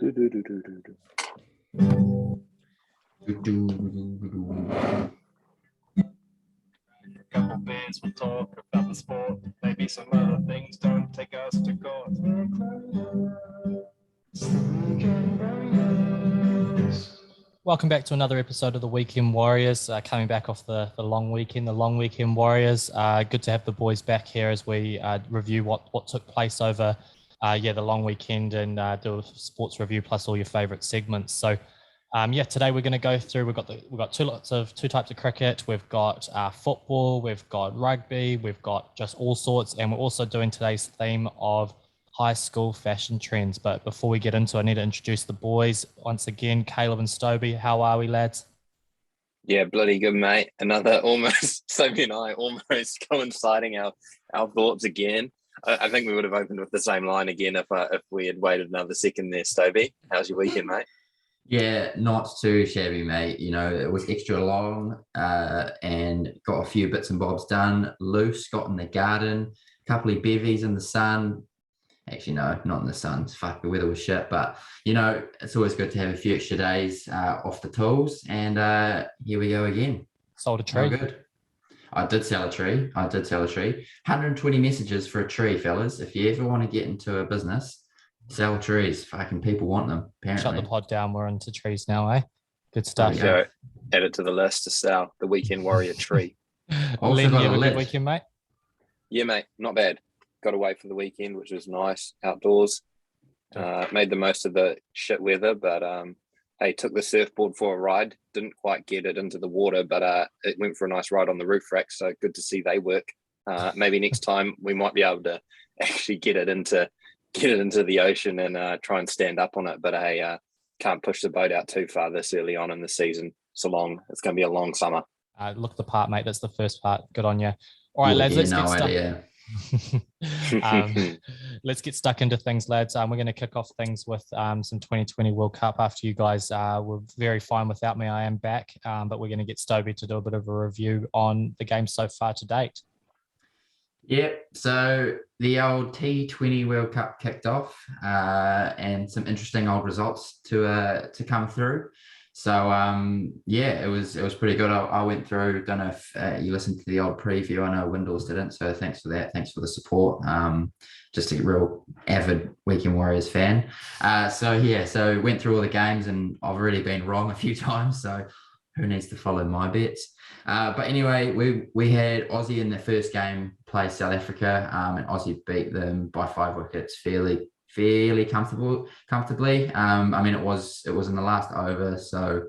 Couple beers, we'll talk about the sport. Maybe some other things, don't take us to court. Welcome back to another episode of the Weekend Warriors. Coming back off the long weekend, the Long Weekend Warriors. Good to have the boys back here as we review what took place over the long weekend and do a sports review plus all your favourite segments. So today we're going to go through. We've got two types of cricket. We've got football. We've got rugby. We've got just all sorts, and we're also doing today's theme of high school fashion trends. But before we get into it, I need to introduce the boys once again. Caleb and Stobey, how are we, lads? Yeah, bloody good, mate. Another almost Stobey and I almost coinciding our thoughts again. I think we would have opened with the same line again if we had waited another second there. Stobey, how's your weekend, mate? Yeah, not too shabby, mate. You know, it was extra long and got a few bits and bobs done. Loose, got in the garden, a couple of bevies in the sun. Actually, no, not in the sun. Fuck, the weather was shit. But, you know, it's always good to have a few extra days off the tools. And here we go again. Sold a tree. Oh, good. I did sell a tree. 120 messages for a tree, fellas. If you ever want to get into a business, sell trees. Fucking people want them, apparently. Shut the pod down. We're into trees now, eh? Good stuff. Go add it to the list to sell the Weekend Warrior tree. Len, you have a good weekend, mate? Yeah, mate. Not bad. Got away for the weekend, which was nice. Outdoors. Made the most of the shit weather, but hey, took the surfboard for a ride. Didn't quite get it into the water, but it went for a nice ride on the roof rack. So good to see they work. Maybe next time we might be able to actually get it into the ocean and try and stand up on it. But hey, can't push the boat out too far this early on in the season. It's going to be a long summer. Look the part, mate. That's the first part. Good on you. All right, lads, let's get started. Let's get stuck into things, lads. We're going to kick off things with some 2020 World Cup after you guys were very fine without me. I am back, but we're going to get Stobey to do a bit of a review on the game so far to date. Yep, so the old T20 World Cup kicked off and some interesting old results to come through. So, it was pretty good. I went through, don't know if you listened to the old preview. I know Windows didn't, so thanks for that. Thanks for the support. Just a real avid Weekend Warriors fan. So went through all the games, and I've already been wrong a few times, so who needs to follow my bets? But anyway, we had Aussie in the first game play South Africa, and Aussie beat them by 5 wickets fairly comfortably. I mean, it was in the last over, so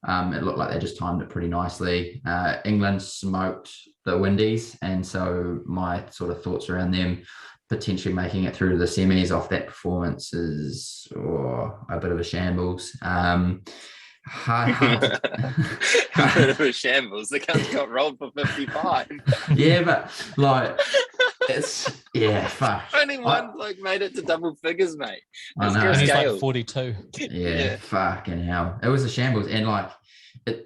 it looked like they just timed it pretty nicely. England smoked the Windies, and so my sort of thoughts around them potentially making it through to the semis off that performance is a bit of a shambles. A bit of a shambles. The cunt got rolled for 55. Yeah, but like fuck. Only one bloke made it to double figures, mate. I know. He's like 42. Yeah, fucking hell. It was a shambles, and like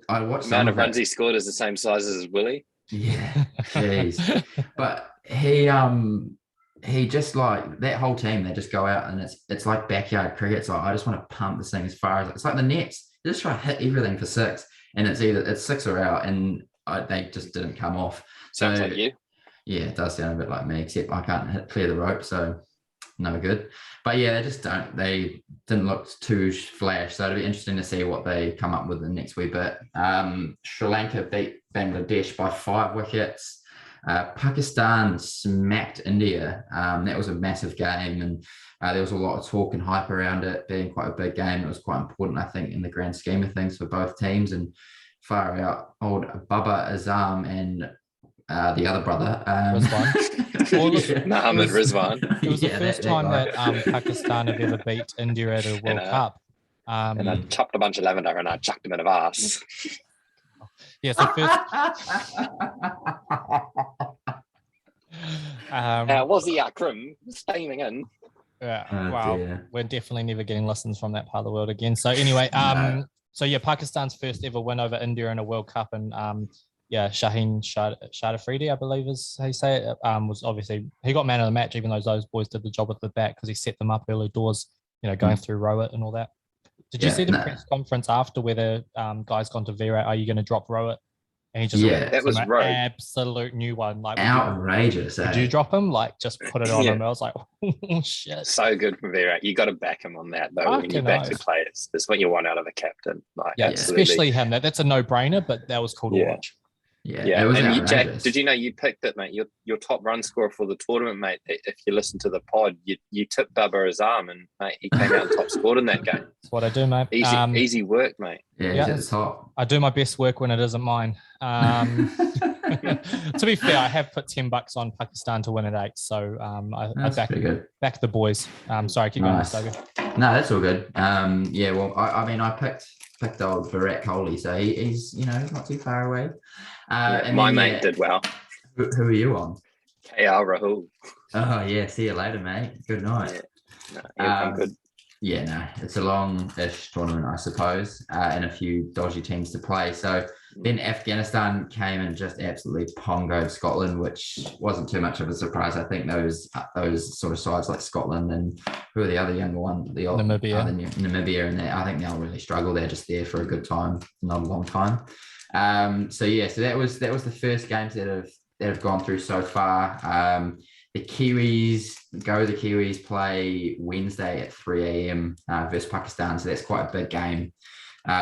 I watched the amount of runs he scored is the same size as Willie. Yeah, jeez. But he just, like, that whole team, they just go out and it's like backyard cricket. It's like, I just want to pump this thing as far as, it's like the nets. They just try to hit everything for 6, and it's 6 or out, and they just didn't come off. Sounds like you. Yeah, it does sound a bit like me, except I can't clear the rope, so no good. But yeah, they didn't look too flash, so it'll be interesting to see what they come up with in the next wee bit. Sri Lanka beat Bangladesh by 5 wickets. Pakistan smacked India. That was a massive game, and there was a lot of talk and hype around it being quite a big game. It was quite important, I think, in the grand scheme of things for both teams. And far out, old Baba Azam and the other brother, Rizwan. Mohammed Rizwan. It was the first time that Pakistan have ever beat India at a World Cup. And I chopped a bunch of lavender and I chucked him in a vase. Yes, the first. Was he Cryme steaming in? Yeah, wow. Dear. We're definitely never getting listens from that part of the world again. So anyway, No. Pakistan's first ever win over India in a World Cup, and Shaheen Shadafridi, I believe is how you say it, was obviously, he got man of the match, even though those boys did the job at the back because he set them up early doors. going through Rowett and all that. Did you see the press conference after where the guy's gone to Vera? Are you going to drop Rowett? And he just that was an rogue. absolute new one. Like outrageous. Would you drop him? Like just put it on him. I was like, oh shit. So good from Vera. You got to back him on that though. When you back your players, that's what you want out of a captain. Like, especially him. That's a no-brainer. But that was cool to watch. Yeah. It was and Jack, did you know you picked it, mate? Your top run scorer for the tournament, mate. If you listen to the pod, you tipped Bubba his arm, and mate, he came out and top scored in that game. That's what I do, mate. Easy work, mate. Yeah, he's at the top. I do my best work when it isn't mine. To be fair, I have put $10 on Pakistan to win at 8, so I back the boys. Sorry, keep going, Stobey. No, that's all good. Well, I picked old Virat Kohli, so he's not too far away. And my mate did well. Who are you on? KL Rahul. Oh yeah, see you later, mate. Good night. I'm good. Yeah, no, it's a long-ish tournament, I suppose, and a few dodgy teams to play. So then Afghanistan came and just absolutely pongoed Scotland, which wasn't too much of a surprise. I think those sort of sides like Scotland and who are the other younger one, Namibia, and I think they'll really struggle. They're just there for a good time, not a long time. So that was the first games that have gone through so far. The Kiwis play Wednesday at 3 a.m. Versus Pakistan, so that's quite a big game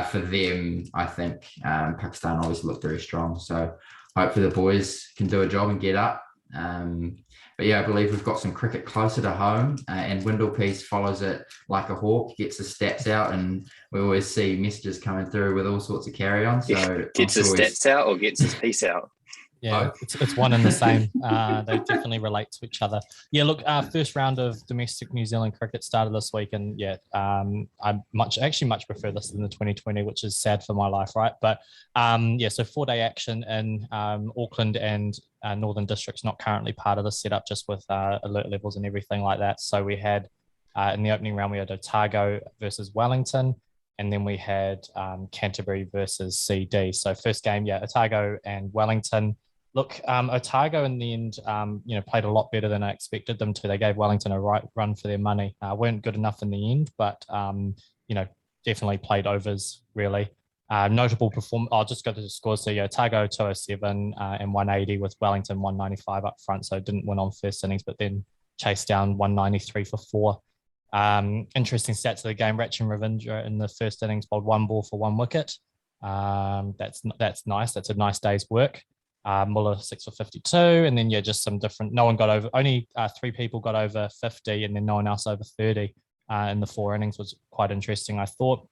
for them. I think Pakistan always look very strong, so hopefully the boys can do a job and get up. But I believe we've got some cricket closer to home, and Windlepiece follows it like a hawk, gets the stats out, and we always see messages coming through with all sorts of carry-on. So gets his stats out or gets his piece out. Yeah, it's one and the same. They definitely relate to each other. Yeah, look, first round of domestic New Zealand cricket started this week, and I much prefer this than the 2020, which is sad for my life, right? But so 4-day action in Auckland and Northern Districts, not currently part of the setup, just with alert levels and everything like that. So we had in the opening round we had Otago versus Wellington. And then we had Canterbury versus CD. So first game, Otago and Wellington. Look, Otago in the end, played a lot better than I expected them to. They gave Wellington a right run for their money. Weren't good enough in the end, but definitely played overs really. Notable performance. I'll just go to the scores. So Otago 207 and 180 with Wellington 195 up front. So didn't win on first innings, but then chased down 193 for 4. Interesting stats of the game. Rachin Ravindra in the first innings bowled 1 ball for 1 wicket. That's nice. That's a nice day's work. Muller 6 for 52, and then just some different. No one got over. Only 3 people got over 50, and then no one else over 30 in the 4 innings was quite interesting. I thought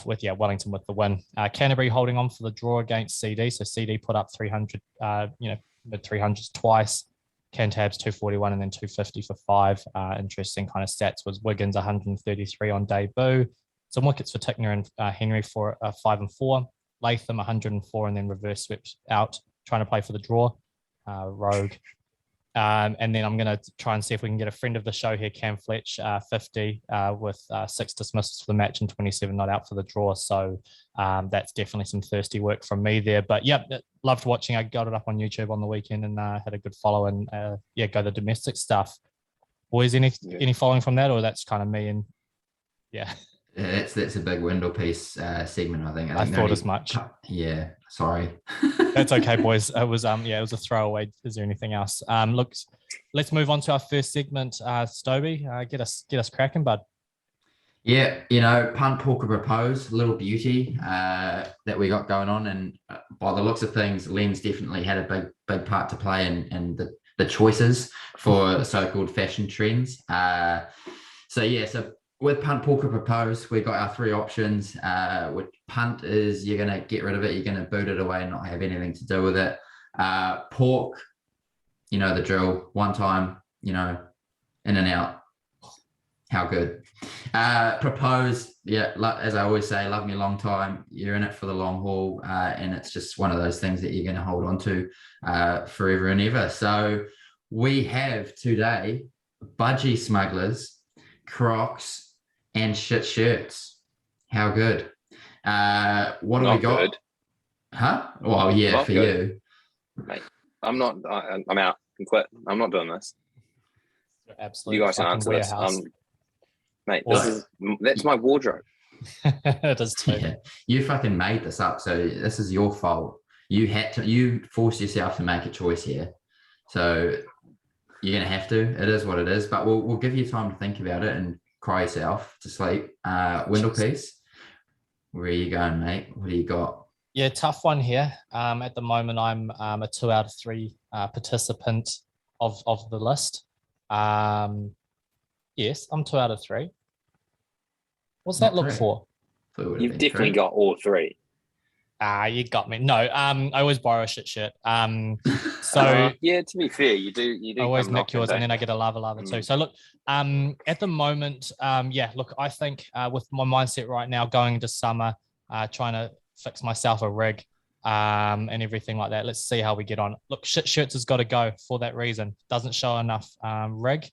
with Wellington with the win. Canterbury holding on for the draw against CD. So CD put up 300, mid 300s twice. Cantabs 241 and then 250 for 5. Interesting kind of stats was Wiggins 133 on debut. Some wickets for Tickner and Henry for 5 and 4. Latham 104 and then reverse swept out, trying to play for the draw. Rogue. And then I'm going to try and see if we can get a friend of the show here, Cam Fletch, 50 with 6 dismissals for the match and 27 not out for the draw. So that's definitely some thirsty work from me there. But loved watching. I got it up on YouTube on the weekend and had a good follow and go the domestic stuff. Boys, any following from that, or that's kind of me and that's a big Windlepiece segment, I think. I thought as much. Yeah, sorry. That's okay, boys. It was it was a throwaway. Is there anything else? Look, let's move on to our first segment. Stobey, get us cracking, bud. Yeah, punt, porker, propose, little beauty that we got going on, and by the looks of things, Len's definitely had a big part to play in the choices for the so-called fashion trends. So with punt, porker, propose, we got our 3 options. With punt is you're going to get rid of it, you're going to boot it away and not have anything to do with it. Pork, the drill, one time, in and out. How good. Propose, as I always say, love me long time. You're in it for the long haul, and it's just one of those things that you're going to hold on to forever and ever. So we have today budgie smugglers, Crocs, and shit shirts. How good. What do we got? Good. Huh? Well, not for good. You. Mate, I'm not. I'm out. I'm quit. I'm not doing this. Absolutely. You guys can answer this. Mate, Well, that's my wardrobe. it is too. Yeah, you fucking made this up, so this is your fault. You forced yourself to make a choice here, so you're gonna have to. It is what it is, but we'll give you time to think about it and cry yourself to sleep. Windlepiece, where are you going, mate? What do you got? Yeah, tough one here. At the moment, I'm a 2 out of 3 participant of the list. Yes, I'm 2 out of 3. What's that Not look 3. for? Thought it would have You've been definitely 3. got all 3. You got me. No, I always borrow a shit shirt. So yeah, to be fair, you do I always come nick knocking, yours, and then I don't get a lava too. Mm. So look, at the moment, yeah, look, I think with my mindset right now, going into summer, trying to fix myself a rig, and everything like that. Let's see how we get on. Look, shit shirts has got to go for that reason. Doesn't show enough rig.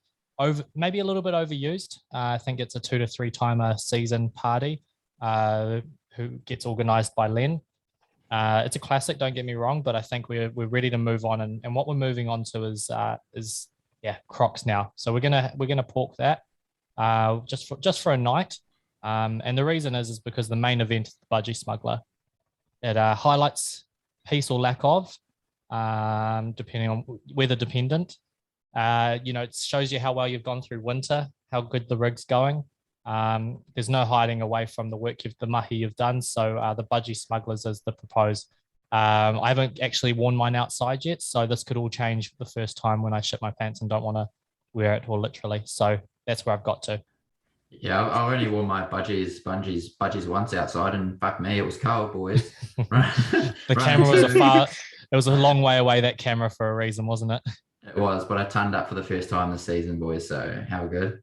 Maybe a little bit overused. I think it's a 2 to 3 timer season party who gets organized by Len. It's a classic, don't get me wrong, but I think we're ready to move on, and what we're moving on to is Crocs now. So we're gonna pork that just for a night, and the reason is because the main event is the Budgie Smuggler. It highlights piece or lack of, depending on weather dependent. It shows you how well you've gone through winter, how good the rig's going. There's no hiding away from the work the mahi you've done. So the Budgie Smugglers is the proposed. I haven't actually worn mine outside yet, so this could all change the first time when I shit my pants and don't want to wear it, or literally. So that's where I've got to. Yeah, I've only worn my budgies once outside, and fuck me, it was cold, boys. The camera was it was a long way away, that camera, for a reason, wasn't it? It was, but I turned up for the first time this season, boys. So how good.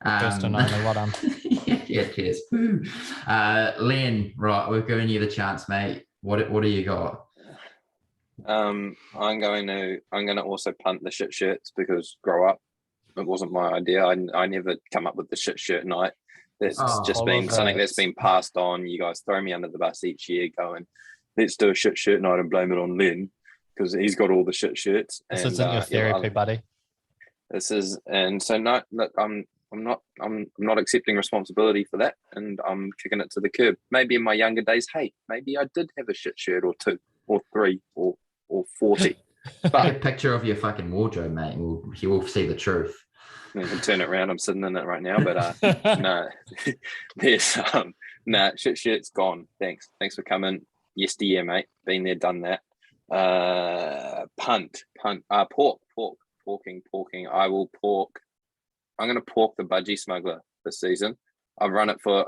First and only, well done. Yeah, cheers. Len, right, we've given you the chance, mate. What do you got? I'm gonna also punt the shit shirts, because grow up, it wasn't my idea. I never come up with the shit shirt night. It's just been something that's been passed on. You guys throw me under the bus each year, going, let's do a shit shirt night and blame it on Len, because he's got all the shit shirts. This isn't your therapy, buddy. This is, and so no, look, I'm not accepting responsibility for that, and I'm kicking it to the curb. Maybe in my younger days, hey, maybe I did have a shit shirt or 2 or 3 or 40. Take a picture of your fucking wardrobe, mate. You will see the truth. You can turn it around. I'm sitting in it right now, but no, there's shit shirt's gone. Thanks for coming. Yesteryear, mate. Been there, done that. Porking. I will pork. I'm going to pork the Budgie Smuggler this season. I've run it for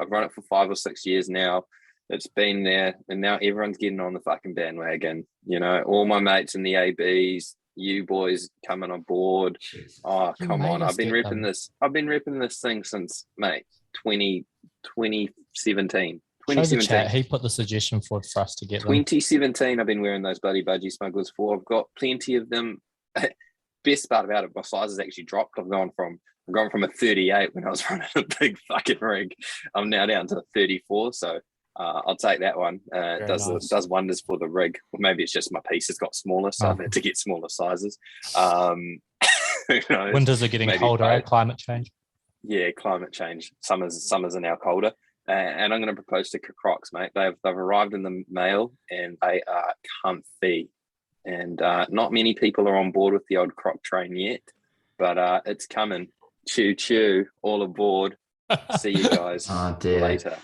5 or 6 years now. It's been there, and now everyone's getting on the fucking bandwagon. All my mates in the ABs, you boys coming on board. Oh, come on! I've been repping this. I've been repping this thing since, mate, 2017. Show the chat. He put the suggestion forward for us to get 2017. I've been wearing those bloody Budgie Smugglers for. I've got plenty of them. Best part about it, my size has actually dropped. I've gone from a 38 when I was running a big fucking rig. I'm now down to a 34. So I'll take that one. It does wonders for the rig. Or maybe it's just my piece has got smaller, so I've had to get smaller sizes. Winters are getting colder, climate change. Yeah, climate change. Summers are now colder. And I'm going to propose to Crocs, mate. They've arrived in the mail, and they are comfy. And not many people are on board with the old Croc train yet, but it's coming. Choo, all aboard. See you guys later.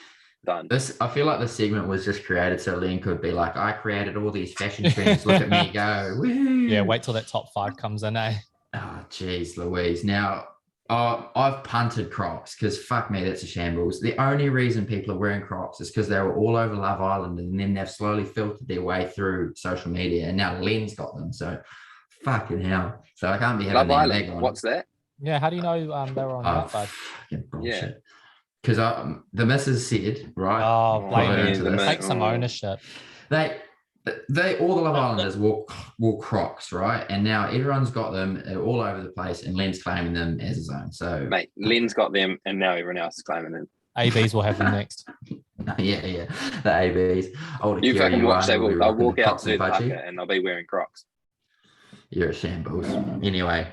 Done. I feel like this segment was just created so Len could be like, I created all these fashion trends. Look at me go. Woo. Yeah, wait till that top 5 comes in, eh? Oh, geez, Louise. Now, I've punted Crocs because fuck me, that's a shambles. The only reason people are wearing Crocs is because they were all over Love Island, and then they've slowly filtered their way through social media, and now Len's got them. So fucking hell. So I can't be having Love them Island. What's that? Yeah, how do you know they were on the outside? Yeah. Because the missus said, right? Oh, blame me. Take some ownership. They all the Love Islanders wore Crocs, right? And now everyone's got them all over the place, and Len's claiming them as his own. So, mate, Len's got them, and now everyone else is claiming them. ABs will have them next. Yeah, the ABs. You fucking watch. They'll walk out to the Tucker, and they'll be wearing Crocs. You're a shambles. Anyway,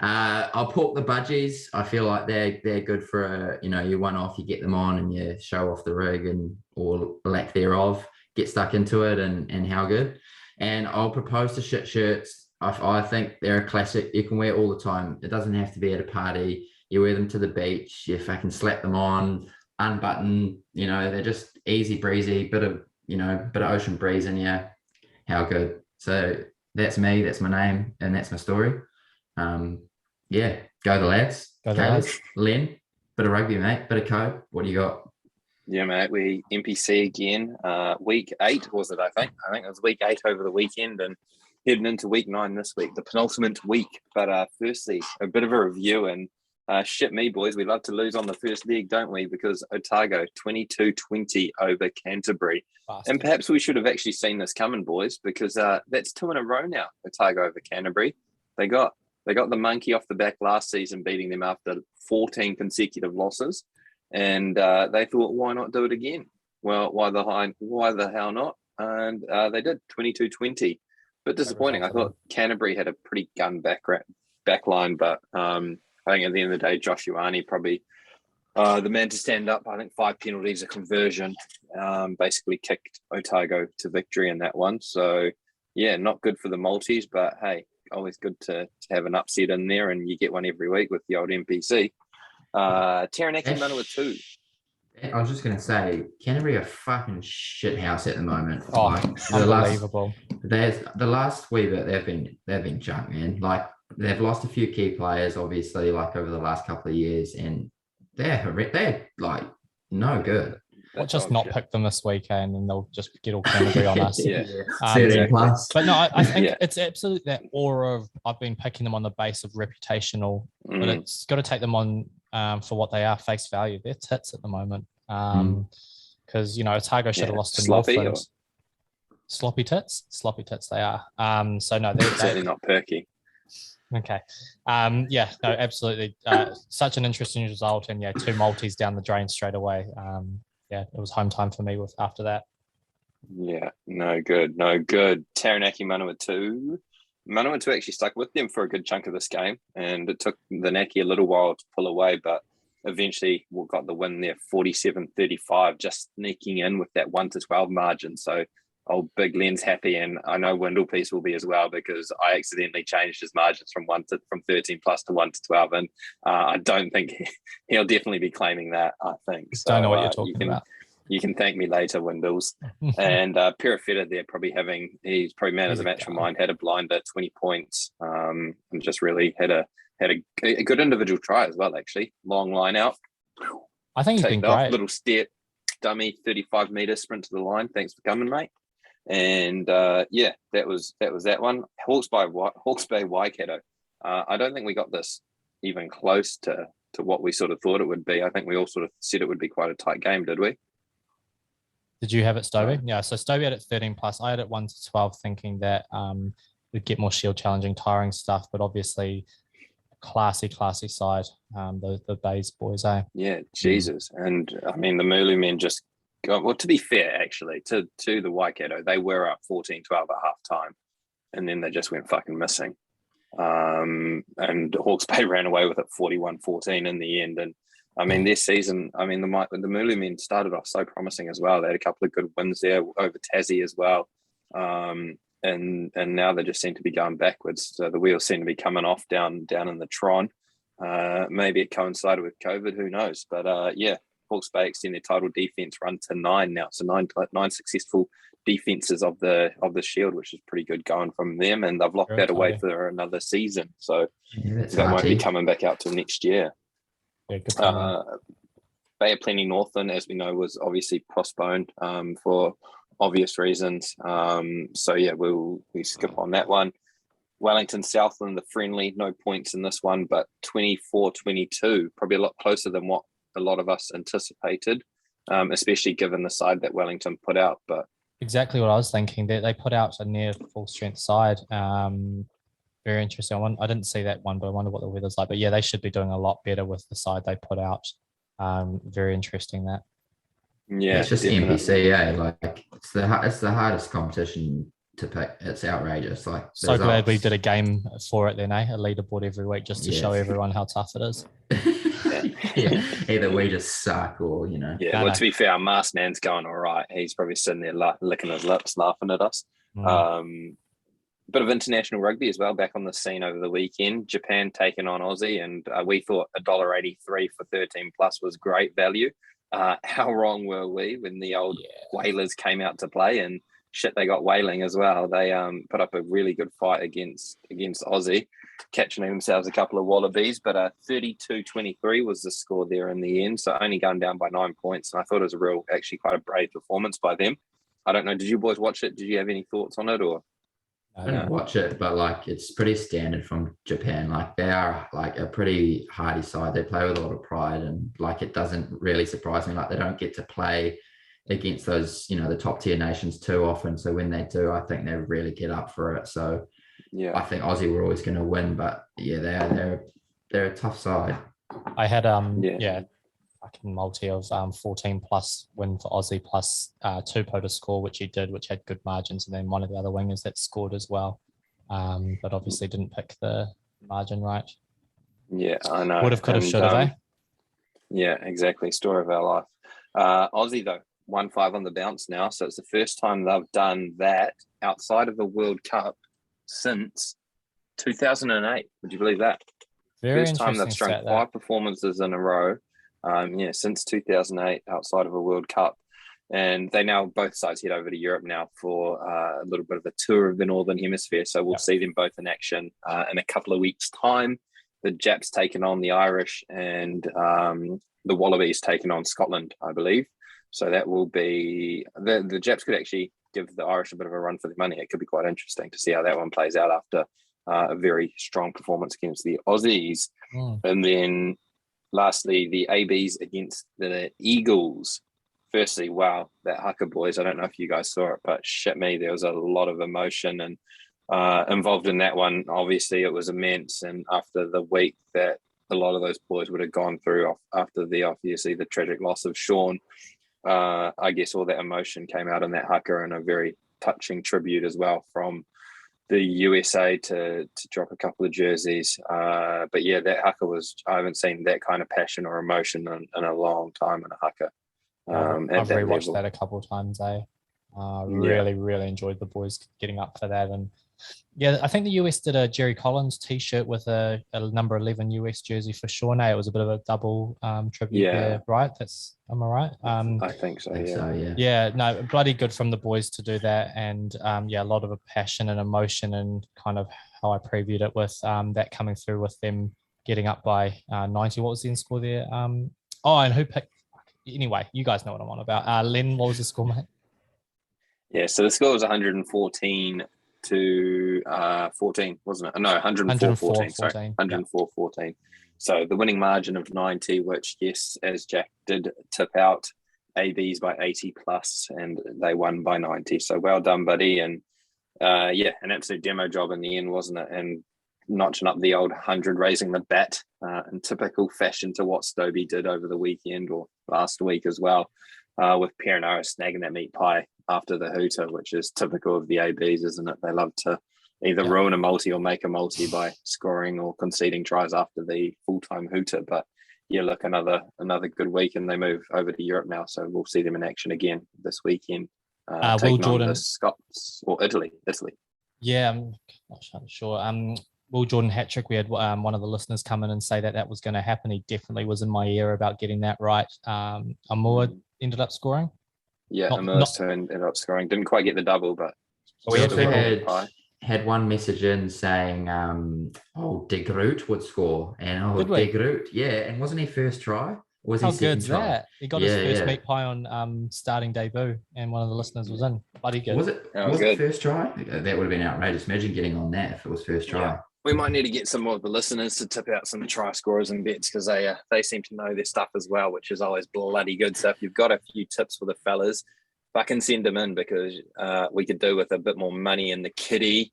I'll pork the budgies. I feel like they're good for you one off, you get them on and you show off the rig and or lack thereof, get stuck into it and how good. And I'll propose to shit shirts. I think they're a classic. You can wear all the time. It doesn't have to be at a party. You wear them to the beach. You fucking slap them on, unbutton. They're just easy breezy. Bit of ocean breeze in you. How good. So that's me. That's my name, and that's my story. Yeah, go the lads. Go the lads. Len, bit of rugby, mate. Bit of code. What do you got? Yeah, mate. We NPC again. Week 8 was it? I think it was week 8 over the weekend, and heading into week 9 this week, the penultimate week. But firstly, a bit of a review, and shit me, boys. We love to lose on the first leg, don't we? Because Otago 22-20 over Canterbury. Bastard. And perhaps we should have actually seen this coming, boys, because that's 2 in a row now, Otago over Canterbury. They got the monkey off the back last season, beating them after 14 consecutive losses. And they thought, why not do it again? Well, why the hell not? And they did, 22-20. But disappointing. I thought Canterbury had a pretty gun back line, but I think at the end of the day, Josh Ioane probably the man to stand up. I think 5 penalties, a conversion, basically kicked Otago to victory in that one. So, yeah, not good for the Maltese, but hey, always good to have an upset in there, and you get one every week with the old NPC. Taranaki Manawatu. I was just going to say, Canterbury are a fucking shit house at the moment. Oh, unbelievable. The last wee bit, they've been junk, man. Like, they've lost a few key players, obviously, like over the last couple of years, and they're like no good. We'll just not pick them this weekend, and they'll just get all Canterbury on us. Yeah. 13 plus. But no, I think it's absolutely that aura of I've been picking them on the base of reputational, but it's got to take them on for what they are, face value. They're tits at the moment. Because Otago should have lost to Northland. Sloppy tits they are. So no, they're certainly not perky. Okay. Absolutely. Such an interesting result, and 2 Maltese down the drain straight away. It was home time for me after that. Yeah, no good. Taranaki Manawatu actually stuck with them for a good chunk of this game, and it took the Naki a little while to pull away, but eventually we got the win there, 47-35, just sneaking in with that 1-12 margin. So old Big Len's happy, and I know Windlepiece will be as well, because I accidentally changed his margins from 13 plus to 1-12, and I don't think he'll definitely be claiming that. I think so. Don't know what you're talking about. You can thank me later, Windles. And Pirafetta there he's probably man of the match for mine. Had a blinder, 20 points, and just really had a good individual try as well. Actually, long line out. I think he's been great. Little step, dummy, 35 meter sprint to the line. Thanks for coming, mate. And that was that one. Hawke's Bay Waikato. I don't think we got this even close to what we sort of thought it would be. I think we all sort of said it would be quite a tight game, did we? Did you have it, Stobey? Yeah, so Stobey had it 13 plus. I had it 1-12, thinking that we'd get more shield challenging, tiring stuff, but obviously classy side, the Bays boys, eh? Yeah, Jesus. And I mean, the Mulu men just got, well, to be fair, actually, to the Waikato, they were up 14-12 at half time, and then they just went fucking missing. And Hawke's Bay ran away with it 41-14 in the end. And I mean, this season, the Mulu men started off so promising as well. They had a couple of good wins there over Tassie as well. And now they just seem to be going backwards. So the wheels seem to be coming off down in the Tron. Maybe it coincided with COVID, who knows? But Hawke's Bay extend their title defense run to 9 now. So nine successful defenses of the Shield, which is pretty good going from them. And they've locked that away for another season. So that won't be coming back out till next year. Yeah, good Bay of Plenty Northland, as we know, was obviously postponed for obvious reasons. We skip on that one. Wellington Southland, the friendly, no points in this one, but 24-22, probably a lot closer than what a lot of us anticipated, especially given the side that Wellington put out. But exactly what I was thinking. They put out a near full strength side. Very interesting. I didn't see that one, but I wonder what the weather's like. But yeah, they should be doing a lot better with the side they put out. Very interesting that. Yeah, it's just definitely. NPC, like it's the hardest competition to pick. It's outrageous. Like, so glad we did a game for it then, a leaderboard every week just to show everyone how tough it is. Yeah, either we just suck or, you know. Yeah, to be fair, our masked man's going all right. He's probably sitting there licking his lips, laughing at us. Bit of international rugby as well, back on the scene over the weekend. Japan taking on Aussie, and we thought $1.83 for 13 plus was great value. How wrong were we when the old whalers came out to play, and shit, they got whaling as well. They put up a really good fight against Aussie, catching themselves a couple of wallabies, but 32-23 was the score there in the end, so only going down by 9 points. And I thought it was actually quite a brave performance by them. I don't know, did you boys watch it? Did you have any thoughts on it? Or I didn't watch it, but like, it's pretty standard from Japan. Like, they are like a pretty hardy side. They play with a lot of pride, and like, it doesn't really surprise me. Like, they don't get to play against those, you know, the top tier nations too often. So when they do, I think they really get up for it. So I think Aussie were always going to win, but they're a tough side. I had fucking multi of 14 plus win for Aussie plus Tupou to score, which he did, which had good margins, and then one of the other wingers that scored as well, but obviously didn't pick the margin right. Yeah, I know. Would have, could have, should have, Yeah, exactly. Story of our life. Aussie though, 1-5 on the bounce now, so it's the first time they've done that outside of the World Cup since 2008. Would you believe that? First time they've strung 5 performances in a row. Since 2008, outside of a World Cup. And they now, both sides head over to Europe now for a little bit of a tour of the Northern Hemisphere. So we'll see them both in action in a couple of weeks' time. The Japs taking on the Irish, and the Wallabies taking on Scotland, I believe. So that will be, the Japs could actually give the Irish a bit of a run for their money. It could be quite interesting to see how that one plays out after a very strong performance against the Aussies. And then lastly, the ABs against the Eagles. Firstly, wow, that haka, boys. I don't know if you guys saw it, but shit me, there was a lot of emotion and involved in that one. Obviously, it was immense. And after the week that a lot of those boys would have gone through after the tragic loss of Sean, I guess all that emotion came out in that haka, and a very touching tribute as well from the USA to drop a couple of jerseys. But yeah, that haka was, I haven't seen that kind of passion or emotion in a long time in a haka. I've rewatched that a couple of times. Really enjoyed the boys getting up for that. And yeah, I think the US did a Jerry Collins t-shirt with a number 11 US jersey for Sean. It was a bit of a double tribute there, right? Am I right? I think so, yeah. Yeah, no, bloody good from the boys to do that. And a lot of a passion and emotion, and kind of how I previewed it with that coming through with them getting up by 90. What was the end score there? And who picked? Anyway, you guys know what I'm on about. Len, what was the score, mate? Yeah, so the score was 114 to 14, wasn't it? No, 104-14. Sorry, 104-14. So the winning margin of 90, which, yes, as Jack did tip out ABs by 80 plus, and they won by 90. So well done, buddy. And an absolute demo job in the end, wasn't it? And notching up the old 100, raising the bat in typical fashion to what Stobey did over the weekend or last week as well, with Perenara snagging that meat pie after the hooter, which is typical of the ABs, isn't it? They love to either ruin a multi or make a multi by scoring or conceding tries after the full-time hooter. But yeah, look, another good week, and they move over to Europe now, so we'll see them in action again this weekend. Will Jordan, the Scots or Italy. Yeah, I'm not sure. Will Jordan hat-trick, we had one of the listeners come in and say that was going to happen. He definitely was in my ear about getting that right. Amor ended up scoring. Yeah, Amor ended up scoring. Didn't quite get the double, but we also had one message in saying, De Groot would score. And De Groot, and wasn't he first try? Was How good's that? He got his first meat pie on starting debut, and one of the listeners was in. Bloody good. Was it first try? That would have been outrageous. Imagine getting on that if it was first try. Yeah. We might need to get some more of the listeners to tip out some try scorers and bets, because they seem to know their stuff as well, which is always bloody good. So if you've got a few tips for the fellas, fucking send them in, because we could do with a bit more money in the kitty,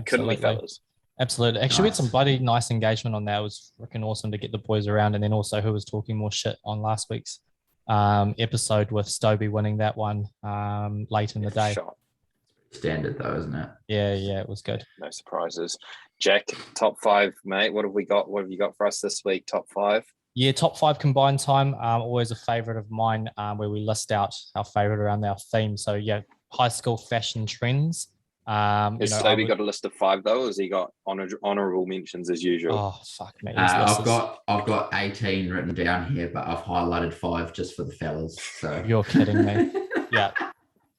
couldn't we, fellas? Absolutely. Actually, we had some bloody nice engagement on that. It was freaking awesome to get the boys around. And then also who was talking more shit on last week's episode with Stobey winning that one late in the day. standard though, isn't it? Yeah, it was good. No surprises. Jack, top 5, mate. What have we got? What have you got for us this week? Top 5? Yeah, top 5 combined time. Always a favorite of mine, where we list out our favorite around our theme. So yeah, high school fashion trends. Has Stobey got a list of 5 though, or has he got honourable mentions as usual? Oh fuck me! I've got 18 written down here, but I've highlighted 5 just for the fellas. So you're kidding me? Yeah.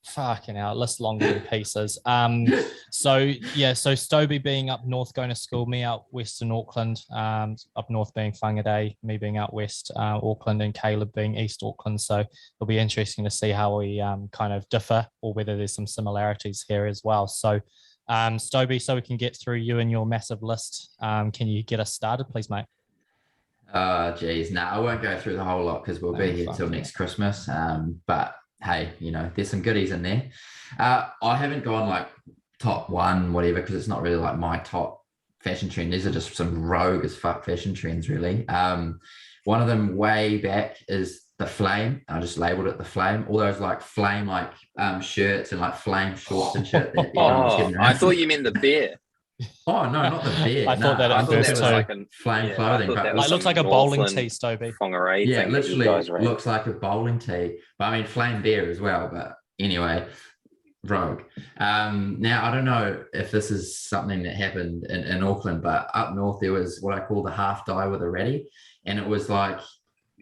Fucking hell, list longer than pieces. So Stobey being up north going to school, me out west in Auckland, up north being Whangarei, me being out west Auckland, and Caleb being east Auckland. So it'll be interesting to see how we kind of differ, or whether there's some similarities here as well. So Stobey, so we can get through you and your massive list, can you get us started, please, mate? Geez, no, I won't go through the whole lot because we'll be here till next Christmas. But hey, there's some goodies in there. I haven't gone like top 1, whatever, because it's not really like my top fashion trend. These are just some rogue as fuck fashion trends, really. One of them way back is the flame. I just labeled it the flame. All those like flame shirts and like flame shorts and shit. I thought you meant the bear. Oh no, not the bear. I thought that was like flame clothing, but it looks like a bowling tee, Stobey. Yeah, it literally looks like a bowling tee. But I mean, flame bear as well. But anyway, rogue. Now I don't know if this is something that happened in Auckland, but up north there was what I call the half dye with a ratty, and it was like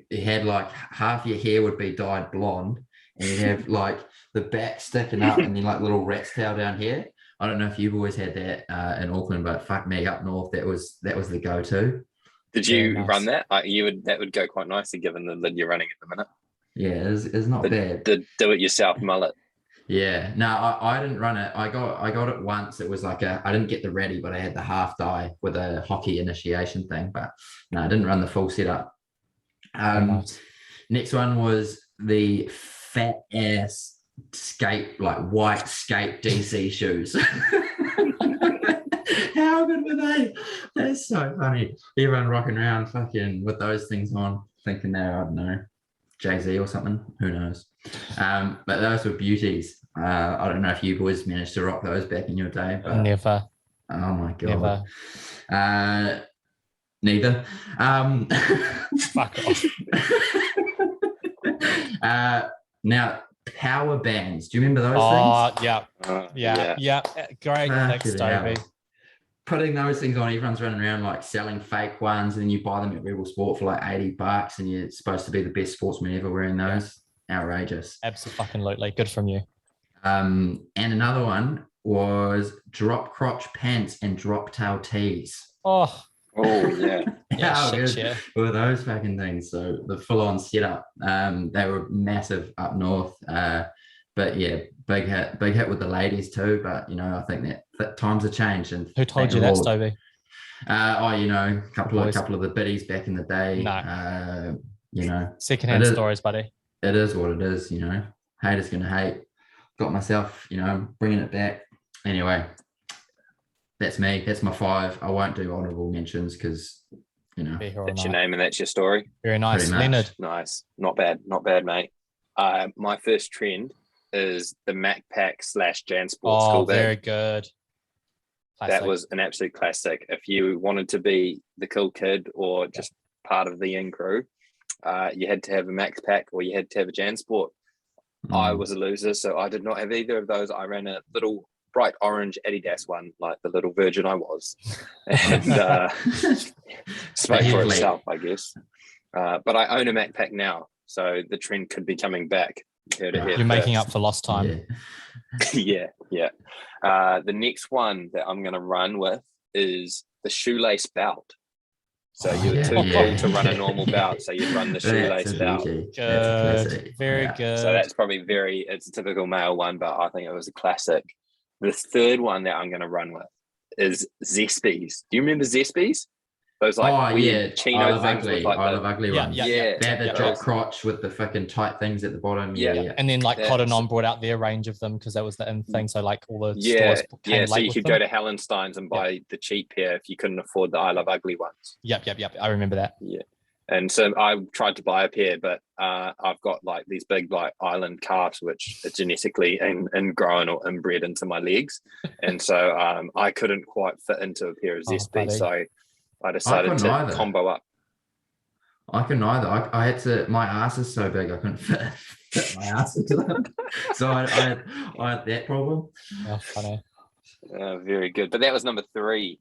it had like half your hair would be dyed blonde, and you'd have like the back sticking up, and then like little rat's tail down here. I don't know if you've always had that in Auckland, but fuck me, up north that was the go-to. Did you run that? That would go quite nicely given the lid you're running at the minute. Yeah, it's not bad. The do-it-yourself mullet. Yeah, no, I didn't run it. I got it once. It was like I didn't get the ratty, but I had the half dye with a hockey initiation thing. But no, I didn't run the full setup. Next one was the fat ass white skate DC shoes. How good were they? They're so funny. Everyone rocking around fucking with those things on, thinking they're, I don't know, Jay-Z or something. Who knows? But those were beauties. I don't know if you boys managed to rock those back in your day. But never. Oh my god. Never. Neither. Fuck off. Now, power bands. Do you remember those things? Yeah. Great. Thanks, Stobey. Putting those things on, everyone's running around like selling fake ones, and then you buy them at Rebel Sport for like $80, and you're supposed to be the best sportsman ever wearing those. Outrageous. Absolutely. Good from you. And another one was drop crotch pants and drop tail tees. Oh yeah. How good were those fucking things? So the full-on setup. They were massive up north. But yeah, big hit with the ladies too. But I think that times have changed. And who told you that, Stobey? A couple of the biddies back in the day. No. Secondhand stories, buddy. It is what it is. Haters gonna hate. Got myself, bringing it back. Anyway, that's me. That's my 5. I won't do honourable mentions because, that's your name and that's your story. Very nice, Leonard. Nice, not bad, mate. My first trend is the MacPack / JanSport school bag. Very good. Classic. That was an absolute classic. If you wanted to be the cool kid or just part of the in crew, you had to have a MacPack or you had to have a JanSport. I was a loser, so I did not have either of those. I ran a little bright orange Adidas one, like the little virgin I was, and spoke for itself, I guess. But I own a MacPack now, so the trend could be coming back. You're making up for lost time. Yeah. The next one that I'm going to run with is the shoelace belt. So you were too cool to run a normal belt, so you'd run the shoelace belt. Good. Very good. So that's probably it's a typical male one, but I think it was a classic. The third one that I'm going to run with is Zespies. Do you remember Zespies? Those weird chino things with I love ugly ones. Yeah. They had the drop crotch with the fucking tight things at the bottom. Yeah. And then Cotton On brought out their range of them because that was the in thing. So all the stores came so you could them. go to Hallenstein's and buy the cheap pair if you couldn't afford the I Love Ugly ones. Yep. I remember that. Yeah. And so I tried to buy a pair, but I've got like these big like island calves, which are genetically ingrown or inbred into my legs, and so I couldn't quite fit into a pair of Zesty. So I decided to combo up. I can neither. I had to. My ass is so big I couldn't fit my ass into them, so I had that problem. Oh, funny. Very good. But that was number 3.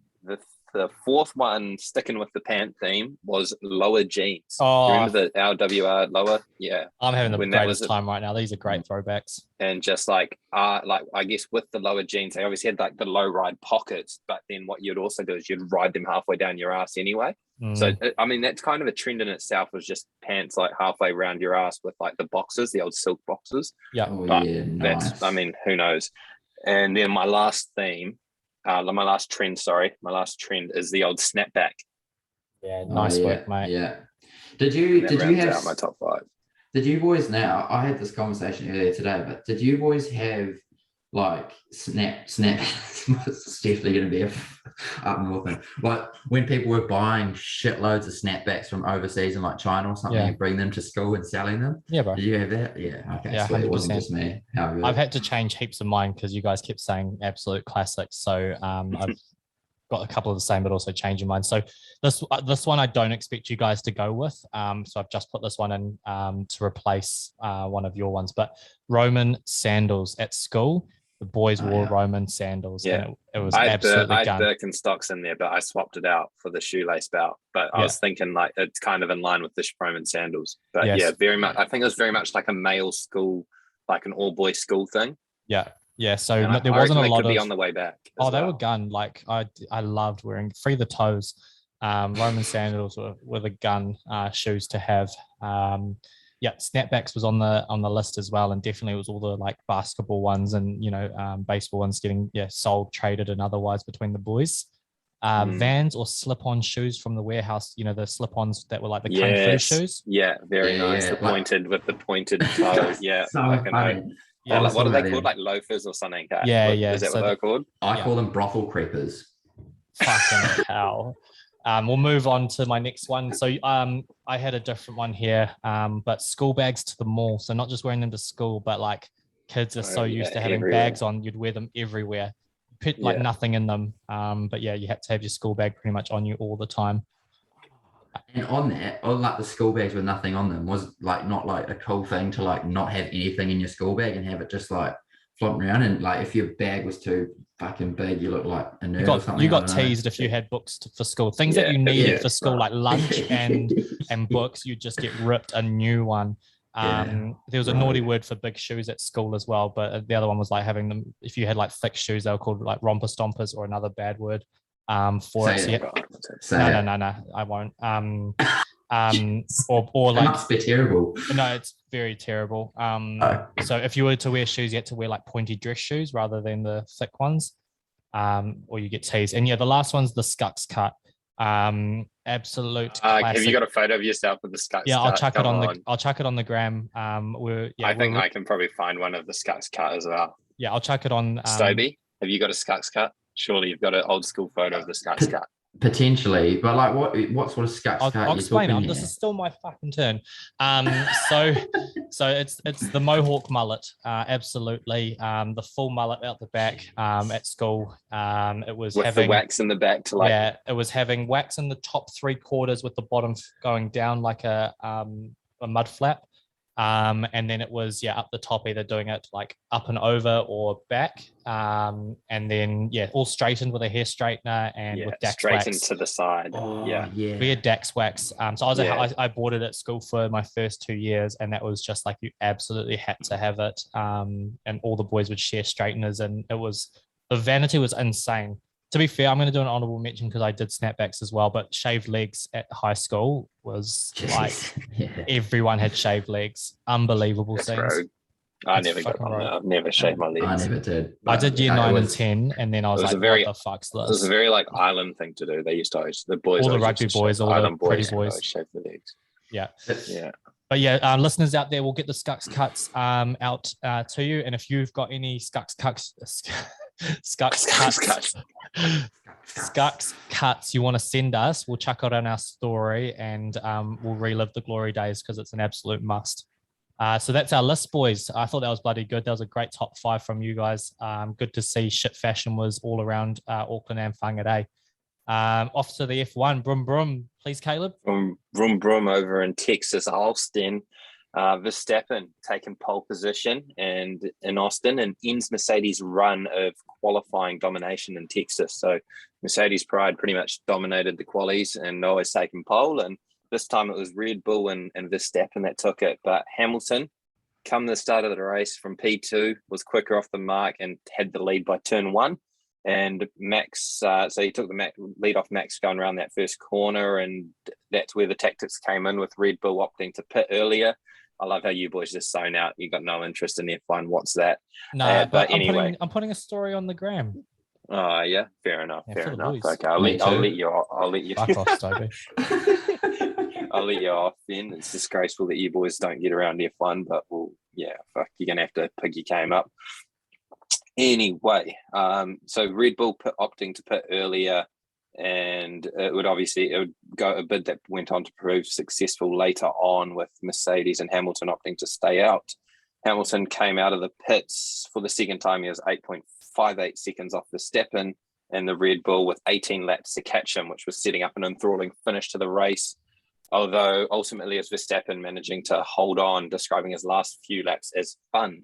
The fourth one, sticking with the pant theme, was lower jeans. Oh, you remember the LWR lower? Yeah. I'm having the greatest time right now. These are great throwbacks. And just like I guess with the lower jeans, they obviously had like the low ride pockets, but then what you'd also do is you'd ride them halfway down your ass anyway. So I mean, that's kind of a trend in itself, was just pants like halfway around your ass with like the boxes, the old silk boxes. Yeah. But nice. I mean, who knows? And then my last trend is the old snapback. Yeah, nice work, mate. Yeah. Did you have out my top 5? Did you boys now? I had this conversation earlier today, but did you boys have like snap? It's definitely going to be up north thing. Like when people were buying shitloads of snapbacks from overseas in like China or something, and bring them to school and selling them. Yeah, bro. Did you have that? Yeah. Okay. Yeah, sweet. It wasn't just me. How good. I've had to change heaps of mine because you guys kept saying absolute classics. So I've got a couple of the same, but also changing mine. So this one I don't expect you guys to go with. So I've just put this one in to replace one of your ones. But Roman sandals at school. The boys wore Roman sandals. Yeah, and it was absolutely I had Birkenstocks in there, but I swapped it out for the shoelace belt. But I was thinking like it's kind of in line with the Roman sandals. But yeah, very much. I think it was very much like a male school, like an all boys school thing. Yeah. Yeah, so there I wasn't a lot could of. Be on the way back. They were gun. Like I loved wearing free the toes. Roman sandals were the gun shoes to have. Snapbacks was on the list as well, and definitely it was all the like basketball ones and baseball ones getting sold, traded, and otherwise between the boys. Vans or slip-on shoes from the warehouse. The slip-ons that were like the kung fu shoes. Yeah, very nice. The pointed with the pointed toes. Yeah, so funny. Yeah, what are they called? Like loafers or something? Is that what they're called? I call them brothel creepers. Fucking hell. We'll move on to my next one. So I had a different one here, but school bags to the mall. So not just wearing them to school, but like kids are so used to having bags on, you'd wear them everywhere. Put like nothing in them. But yeah, you had to have your school bag pretty much on you all the time. And on like the school bags with nothing on them was like not like a cool thing to like not have anything in your school bag and have it just like floating around. And like if your bag was too fucking big, you look like a nerd or something. You got teased if you had books for school. Things that you needed for school, like lunch and books, you just get ripped a new one. There was a naughty word for big shoes at school as well, but the other one was like having them. If you had like thick shoes, they were called like romper stompers, or another bad word for it. No, I won't. Or like, it must be terrible. No, it's very terrible. So if you were to wear shoes, you had to wear like pointy dress shoes rather than the thick ones, or you get teased. And the last one's the Scux cut. Absolute classic. Have you got a photo of yourself with the Scux cut? I'll chuck it on I'll chuck it on the gram. I think I can probably find one of the Scux cut as well. Yeah, I'll chuck it on. Stobey, have you got a Scux cut? Surely you've got an old school photo of the Scux cut. Potentially, but like what sort of Scux cut? I'll explain it. This is still my fucking turn. So it's the Mohawk mullet. Absolutely. The full mullet out the back. At school, it was with having the wax in the back to like. Yeah, it was having wax in the top 3/4 with the bottom going down like a mud flap. And then it was up the top, either doing it like up and over or back, and then all straightened with a hair straightener and with Dax wax. Straightened to the side. We had Dax wax. So I bought it at school for my first 2 years, and that was just like you absolutely had to have it. And all the boys would share straighteners, and the vanity was insane. To be fair, I'm going to do an honorable mention because I did snapbacks as well, but shaved legs at high school was like everyone had shaved legs. Unbelievable things. I never got on that. I've never shaved my legs. I never did. I did year 9 and 10, and then I was like, what the fuck's this? It was a very like island thing to do. They used to always, the boys, all the rugby boys, all the pretty boys, shave the legs. Yeah. But listeners out there, we'll get the Scux cuts out to you, and if you've got any Scux cuts. Scucks cuts. Scucks cuts you want to send us, we'll chuck it on our story and we'll relive the glory days because it's an absolute must. So that's our list, boys. I thought that was bloody good. That was a great top 5 from you guys. Good to see shit fashion was all around Auckland and Whangarei. Off to the F1. Brum, brum. Please, Caleb. Brum, brum over in Texas, Austin. Verstappen taking pole position and in Austin and ends Mercedes' run of qualifying domination in Texas. So Mercedes Pride pretty much dominated the qualies and always taken pole. And this time it was Red Bull and Verstappen that took it. But Hamilton, come the start of the race from P2, was quicker off the mark and had the lead by turn 1. And Max, so he took the lead off Max going around that first corner. And that's where the tactics came in with Red Bull opting to pit earlier. I love how you boys just zone out. You got no interest in F1. What's that? No, but anyway, I'm putting a story on the gram. Oh yeah, fair enough. Yeah, fair enough. boys. Okay, I'll let you. Fuck off, Stobey. I'll let you off then. It's disgraceful that you boys don't get around F1, but fuck, you're gonna have to pick your game up. Anyway, so Red Bull opting to pit earlier, and it would go a bid that went on to prove successful later on with Mercedes and Hamilton opting to stay out. Hamilton came out of the pits for the second time. He was 8.58 seconds off Verstappen, and the Red Bull with 18 laps to catch him, which was setting up an enthralling finish to the race. Although ultimately, it was Verstappen managing to hold on, describing his last few laps as fun.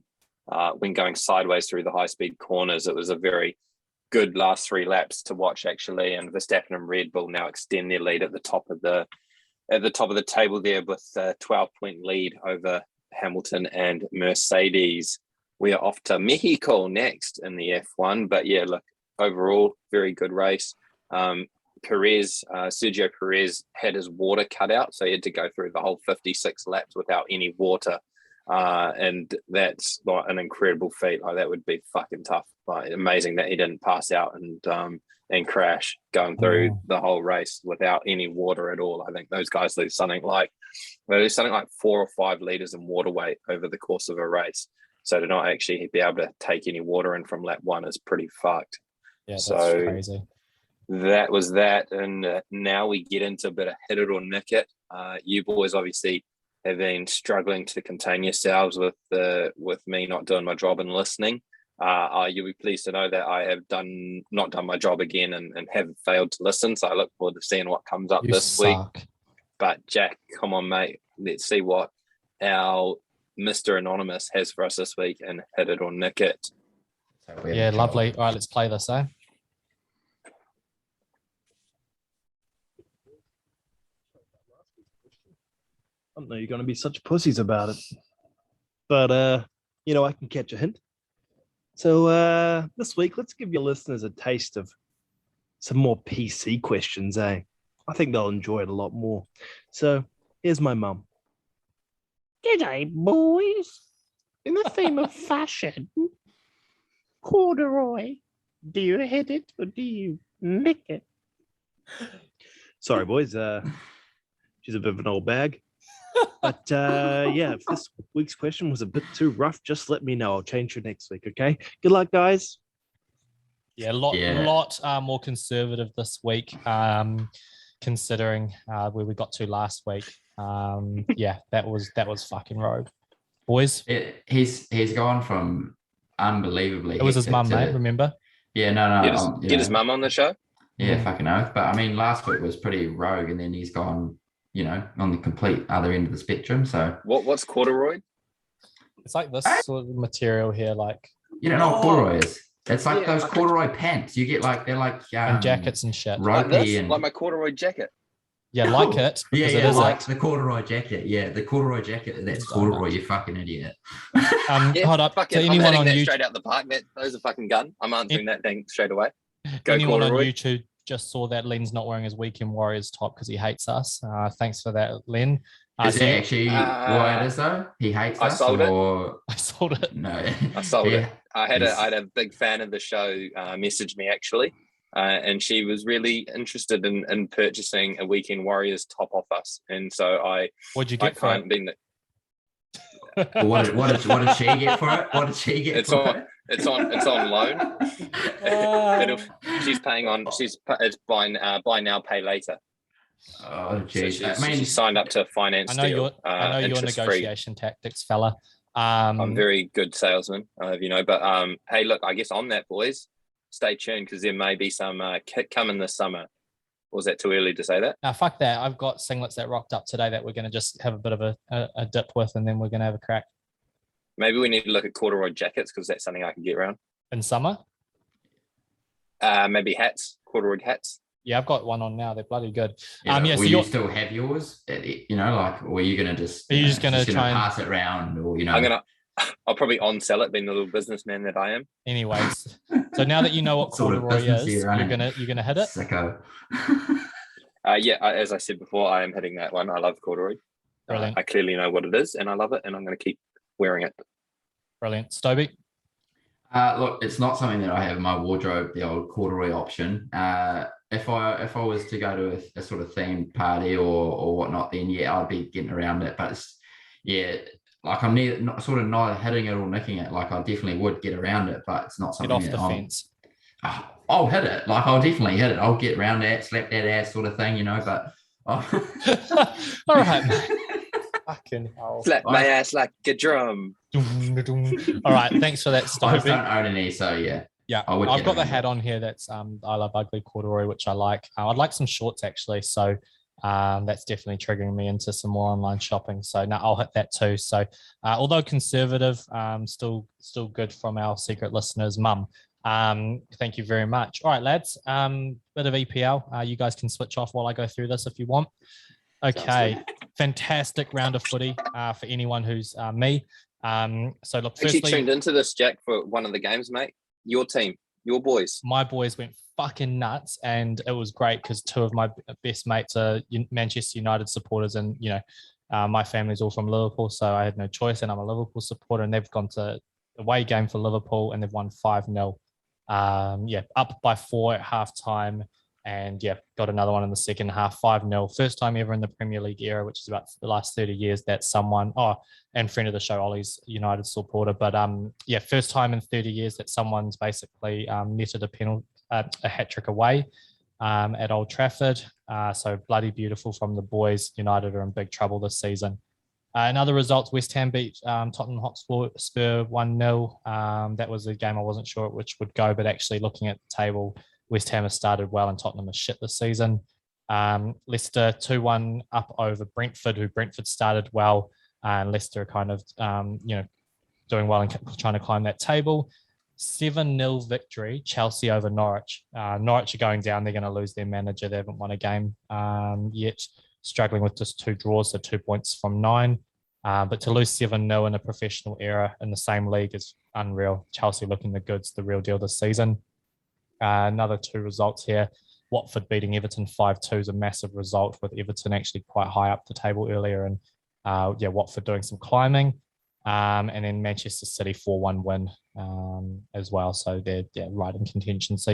When going sideways through the high-speed corners, it was a very good last 3 laps to watch, actually. And Verstappen and Red Bull now extend their lead at the top of the table there with a 12-point lead over Hamilton and Mercedes. We are off to Mexico next in the F1. But yeah, look, overall, very good race. Sergio Perez had his water cut out, so he had to go through the whole 56 laps without any water. And that's like an incredible feat. Like, that would be fucking tough. Like, amazing that he didn't pass out and crash going through the whole race without any water at all. I think those guys lose something like 4 or 5 liters in water weight over the course of a race. So to not actually be able to take any water in from lap 1 is pretty fucked. Yeah, that's so crazy. That was that. And now we get into a bit of hit it or nick it. You boys obviously have been struggling to contain yourselves with me not doing my job and listening. You'll be pleased to know that I have not done my job again and have failed to listen. So I look forward to seeing what comes up this week. But Jack, come on, mate. Let's see what our Mr. Anonymous has for us this week and hit it or nick it. Yeah, lovely. All right, let's play this, eh? I didn't know you're going to be such pussies about it. But, I can catch a hint. So this week, let's give your listeners a taste of some more PC questions, eh? I think they'll enjoy it a lot more. So here's my mum. G'day, boys. In the theme of fashion, corduroy, do you hit it or do you nick it? Sorry, boys. She's a bit of an old bag. But if this week's question was a bit too rough, just let me know. I'll change it next week, okay? Good luck, guys. Yeah, a lot more conservative this week, considering where we got to last week. That was fucking rogue. Boys? He's gone from unbelievably. It was his mum, mate, remember? Yeah, no. Get his mum on the show? Yeah, fucking oath. But I mean, last week was pretty rogue, and then he's gone, on the complete other end of the spectrum. So what's corduroy? It's like this sort of material here, like you don't know what corduroy is. It's like those corduroy pants. You get they're like and jackets and shit. Like this, like my corduroy jacket. Yeah, like it. Yeah, like the corduroy jacket. Yeah, the corduroy jacket. That's corduroy. You fucking idiot. Hold up. To anyone on YouTube, straight out the park. Those are fucking gun. I'm answering that thing straight away. Go anyone corduroy. On YouTube just saw that Len's not wearing his Weekend Warriors top because he hates us. Thanks for that, Len. Is that actually why it is though? He hates us. I sold it. No, I sold it. I had a big fan of the show message me actually. And she was really interested in purchasing a Weekend Warriors top off us, and so what'd you get for it? What did she get for it? What did she get for it? It's on loan. She's paying on. It's buy now, pay later. Oh, So geez. she's signed up to a finance deal. I know your negotiation tactics, fella. I'm very good salesman, But hey, look, I guess on that, boys, stay tuned because there may be some kit coming this summer. Or was that too early to say that? Now, fuck that. I've got singlets that rocked up today that we're going to just have a bit of a dip with, and then we're going to have a crack. Maybe we need to look at corduroy jackets because that's something I can get around. In summer? Maybe hats, corduroy hats. Yeah, I've got one on now. They're bloody good. Yeah, So will you still have yours? Or are you going to just? Are you just going to try and pass it around, or I'll probably on-sell it, being the little businessman that I am. Anyways, so now that you know what corduroy is, you're gonna hit it. Sicko. As I said before, I am hitting that one. I love corduroy. Brilliant. I clearly know what it is, and I love it, and I'm going to keep wearing it. Brilliant. Stobey? Look, it's not something that I have in my wardrobe, the old corduroy option. If I was to go to a sort of themed party or whatnot, then I'd be getting around it. But I'm neither hitting it or nicking it. Like I definitely would get around it, but it's not something. Get off the fence. I'll hit it. Like I'll definitely hit it. I'll get around that, slap that ass, sort of thing, But all right, mate. Fucking hell. Slap my ass like a drum. All right, thanks for that, Stobey. I don't own any, so yeah. Yeah, I've got the hat on here. That's I love ugly corduroy, which I like. I'd like some shorts actually, so that's definitely triggering me into some more online shopping. So now I'll hit that too. So although conservative, still good from our secret listeners, Mum. Thank you very much. All right, lads. Bit of EPL. You guys can switch off while I go through this if you want. Okay, fantastic round of footy for anyone who's me. So look, firstly, actually tuned into this, Jack, for one of the games, mate. Your team, your boys. My boys went fucking nuts, and it was great because two of my best mates are Manchester United supporters, and my family's all from Liverpool, so I had no choice, and I'm a Liverpool supporter, and they've gone to away game for Liverpool, and they've won 5-0. Up by 4 at halftime. And got another one in the second half, 5-0. First time ever in the Premier League era, which is about the last 30 years that someone, and friend of the show, Ollie's United supporter, but first time in 30 years that someone's basically netted a hat trick away at Old Trafford. So bloody beautiful from the boys. United are in big trouble this season. In other results, West Ham beat Tottenham Hotspur 1-0. That was a game I wasn't sure which would go, but actually looking at the table, West Ham has started well and Tottenham is shit this season. Leicester 2-1 up over Brentford, who Brentford started well, and Leicester are kind of doing well and trying to climb that table. 7-0 victory, Chelsea over Norwich. Norwich are going down. They're going to lose their manager. They haven't won a game yet, struggling with just 2 draws, so 2 points from 9. But to lose 7-0 in a professional era in the same league is unreal. Chelsea looking the goods, the real deal this season. Another 2 results here. Watford beating Everton 5-2 is a massive result, with Everton actually quite high up the table earlier, and Watford doing some climbing. And then Manchester City 4-1 win as well. So they're right in contention. So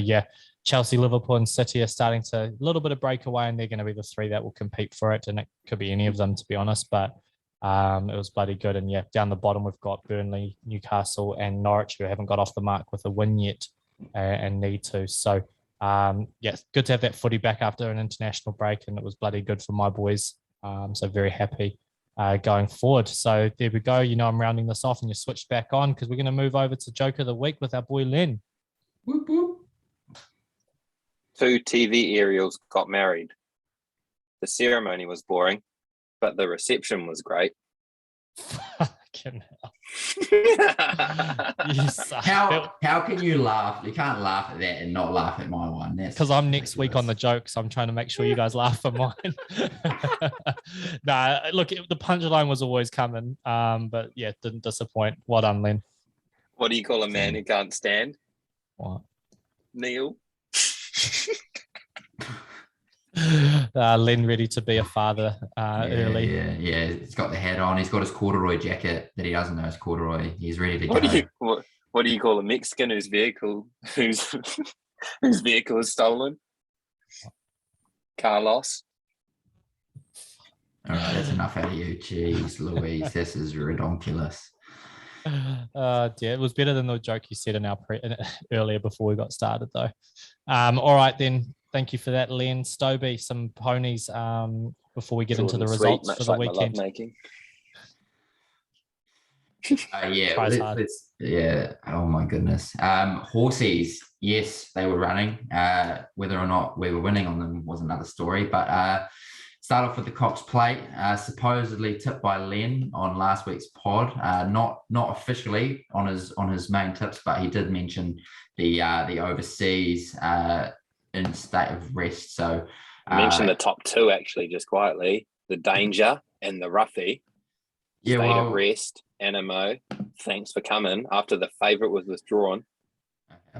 Chelsea, Liverpool and City are starting to a little bit of breakaway, and they're going to be the 3 that will compete for it. And it could be any of them, to be honest, but it was bloody good. And down the bottom, we've got Burnley, Newcastle and Norwich, who haven't got off the mark with a win yet and need to. So good to have that footy back after an international break, and it was bloody good for my boys. So very happy going forward. So there we go. I'm rounding this off, and you switched back on because we're going to move over to Joke of the Week with our boy Len. Whoop, whoop. 2 TV aerials got married. The ceremony was boring, but the reception was great. Fucking hell. You suck. How can you laugh? You can't laugh at that and not laugh at my one. That's because I'm next week on the jokes. I'm trying to make sure you guys laugh at mine. Look, the punchline was always coming. But didn't disappoint. Well done, Len. What do you call a man who can't stand? What? Neil. Len ready to be a father early. Yeah. He's got the hat on. He's got his corduroy jacket that he doesn't know is corduroy. He's ready to go. What do you call a Mexican whose vehicle is stolen? Carlos. All right, that's enough out of you. Jeez Louise, this is ridiculous. Dear, it was better than the joke you said in our earlier before we got started, though. All right, then. Thank you for that, Len. Stobey, some ponies before we get Short into the and sweet, results much for the like my weekend. lovemaking. Yeah, Tries hard. yeah. Oh my goodness. Horsies, yes, they were running. Whether or not we were winning on them was another story. But start off with the Cox Plate, supposedly tipped by Len on last week's pod. Not officially on his main tips, but he did mention the overseas in state of rest. So Mention the top two actually, just quietly. The Danger and the Ruffy. Yeah, State of rest, Animo. Thanks for coming. After the favourite was withdrawn.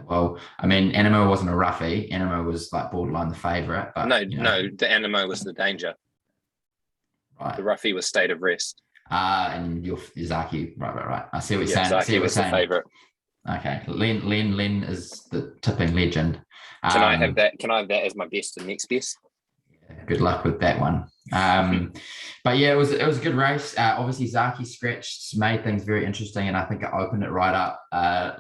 Well, I mean, Animo wasn't a roughie. Animo was like borderline the favourite. But No, the Animo was the Danger. Right. The Ruffy was state of rest. And your Zaki, right. I see what you're saying. Zaki was the favourite. Okay, Len is the tipping legend. Can I have that? Can I have that as my best and next best? Good luck with that one. But yeah, it was a good race. Obviously, Zaki scratched, made things very interesting, and I think it opened it right up.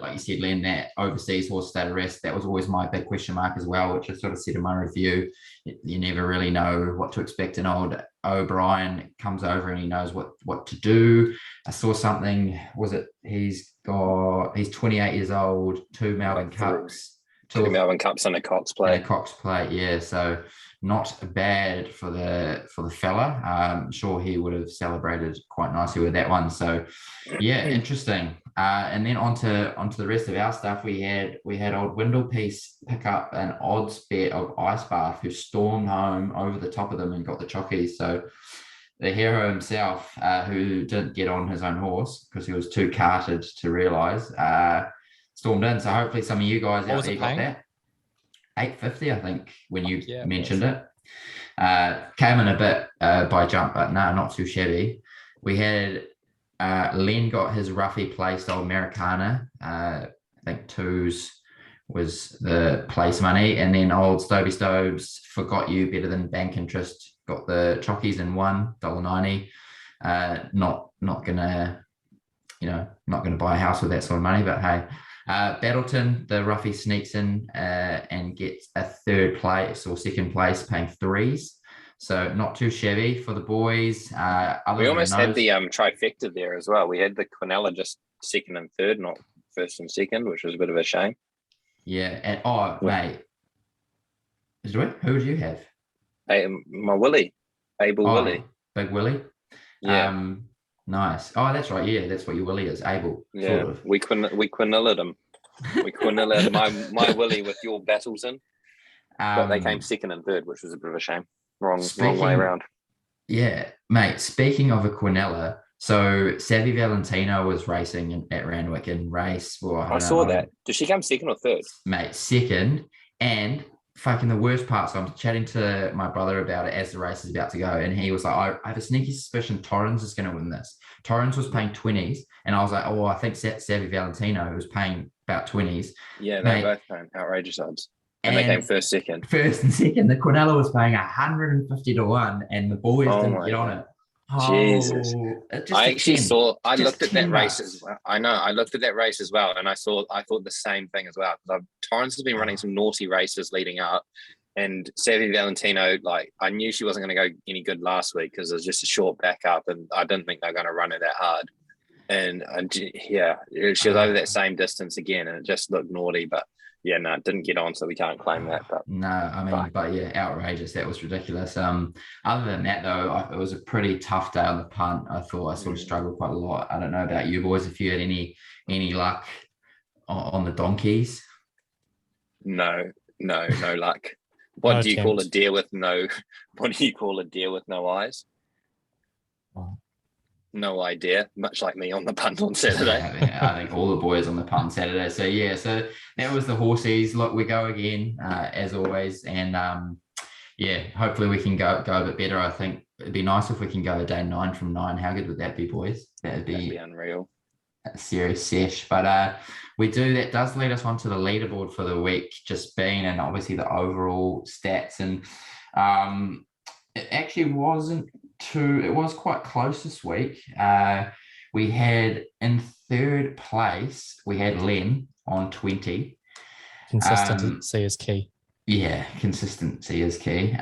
Like you said, Len, that overseas horse state of rest, that was always my big question mark as well, which I sort of said in my review. You never really know what to expect. An old O'Brien comes over and he knows what to do. I saw something. Was it? He's 28 years old, two Melbourne Cups. Two Melbourne Cups and a Cox Plate. And a Cox Plate, yeah. So not bad for the fella. I'm sure he would have celebrated quite nicely with that one. So yeah, interesting. And then onto the rest of our stuff. We had old Windlepiece pick up an odds bet of Ice Bath, who stormed home over the top of them and got the chockies. So the hero himself, who didn't get on his own horse because he was too carted to realise, stormed in. So hopefully some of you guys out there got that. $8.50, I think, when you mentioned it. Came in a bit by jump, but no, not too shabby. We had Len got his roughie placed old Americana. I think twos was the place money, and then old Stobey Stobes forgot you better than bank interest. Got the chockies in $1.90. Not gonna buy a house with that sort of money, but hey. Battleton, the roughie, sneaks in and gets a third place or second place, paying threes. So not too shabby for the boys. We almost had the trifecta there as well. We had the Quinella just second and third, not first and second, which was a bit of a shame. Yeah, and mate, who do you have? My Willie, Willie, Big Willie. Yeah. Nice. Oh, that's right. Yeah, that's what your Willie is. Able. Yeah, sort of. we Quinella'd him. We Quinella'd my Willie with your Battleton, but they came second and third, which was a bit of a shame. Wrong way around. Yeah, mate. Speaking of a Quinella, so Savvy Valentino was racing at Randwick in race. Well, I saw that. Did she come second or third? Mate, second. And fucking the worst part, so I'm chatting to my brother about it as the race is about to go, and he was like, I have a sneaky suspicion Torrens is going to win this. Torrens was paying 20s, and I was like, I think Savvy Valentino was paying about 20s. Yeah, they both paying outrageous odds. And they came first and second. The Quinella was paying 150 to 1, and the boys didn't get on it. Jesus. I looked at that race as well. I know, I looked at that race as well, and I thought the same thing as well. Torrens has been running some naughty races leading up, and Savvy Valentino, like, I knew she wasn't going to go any good last week because it was just a short backup, and I didn't think they were going to run her that hard. And she was over that same distance again, and it just looked naughty, but yeah, no, it didn't get on, so we can't claim that. But no, I mean, but yeah, outrageous. That was ridiculous. Other than that, though, it was a pretty tough day on the punt. I thought I sort of struggled quite a lot. I don't know about you boys, if you had any luck on the donkeys. No luck. What do you call a deer with no? What do you call a deer with no eyes? Oh. No idea, much like me on the punt on Saturday. I think all the boys on the punt Saturday. So yeah, so that was the horsies. Look, we go again as always, and hopefully we can go a bit better. I think it'd be nice if we can go a day 9 from 9. How good would that be, boys? That'd be unreal. A serious sesh. But we do. That does lead us onto the leaderboard for the week, just being, and obviously the overall stats, and it actually wasn't. It was quite close this week. We had in third place, we had Len on 20. Consistency is key. Yeah, consistency is key.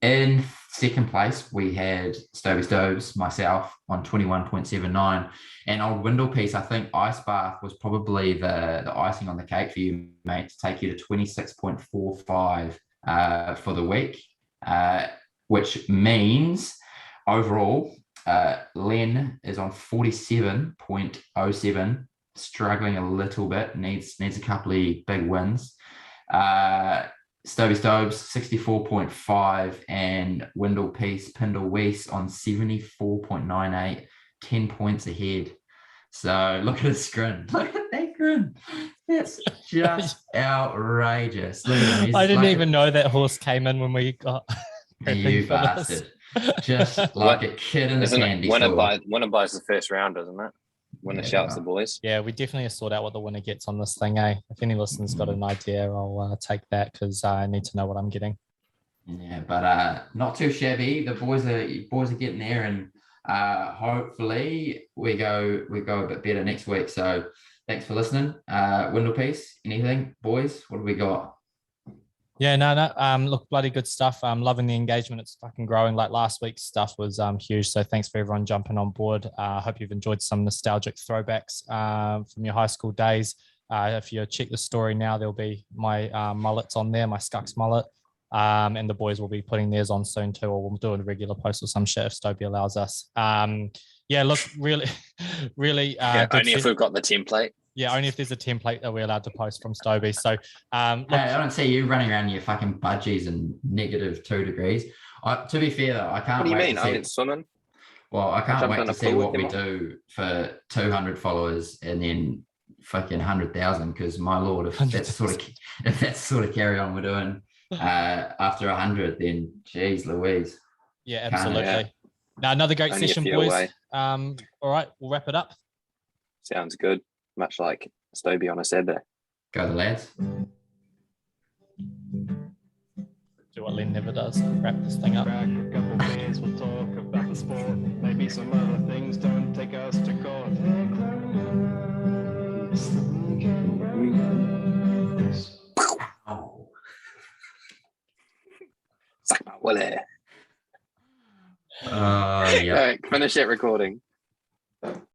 In second place, we had Stobey Stobes, myself, on 21.79. And old Windlepiece, I think Ice Bath was probably the icing on the cake for you, mate, to take you to 26.45 for the week, which means overall, Len is on 47.07, struggling a little bit, needs a couple of big wins. Stobey Stobes 64.5 and Pindle Weiss on 74.98, 10 points ahead. So look at his grin. Look at that grin. That's just outrageous. Look at him. I didn't even know that horse came in when we got. You bastard. Just like a kid in the candy store. Winner buys the first round, isn't it? Winner shouts the boys. Yeah, we definitely sort out what the winner gets on this thing, eh? If any listeners got an idea, I'll take that because I need to know what I'm getting. Yeah, but not too shabby. The boys are getting there, and hopefully we go a bit better next week. So thanks for listening. Windlepiece, anything, boys? What have we got? Yeah, no. Look, bloody good stuff. I'm loving the engagement. It's fucking growing. Like last week's stuff was huge. So thanks for everyone jumping on board. I hope you've enjoyed some nostalgic throwbacks from your high school days. If you check the story now, there'll be my mullets on there, my Scucks mullet. And the boys will be putting theirs on soon too, or we'll do a regular post or some shit if Stobey allows us. Yeah, look, really. Only if we've got the template. Yeah, only if there's a template that we're allowed to post from Stobey. So, look, hey, I don't see you running around in your fucking budgies and -2 degrees. To be fair, though, I can't. What do you wait mean? I went swimming. Well, I can't wait to see what we do for 200 followers and then fucking 100,000. Because my lord, if that's sort of carry on we're doing after 100, then geez, Louise. Yeah, absolutely. Now another great session, boys. All right, we'll wrap it up. Sounds good. Much like Stobey on a Saturday. Go the lads. Do what Len never does. Wrap this thing up. Crack a couple beers, we'll talk about the sport. Maybe some other things, don't take us to court. Oh. Suck my willy. Yeah. All right, finish that recording.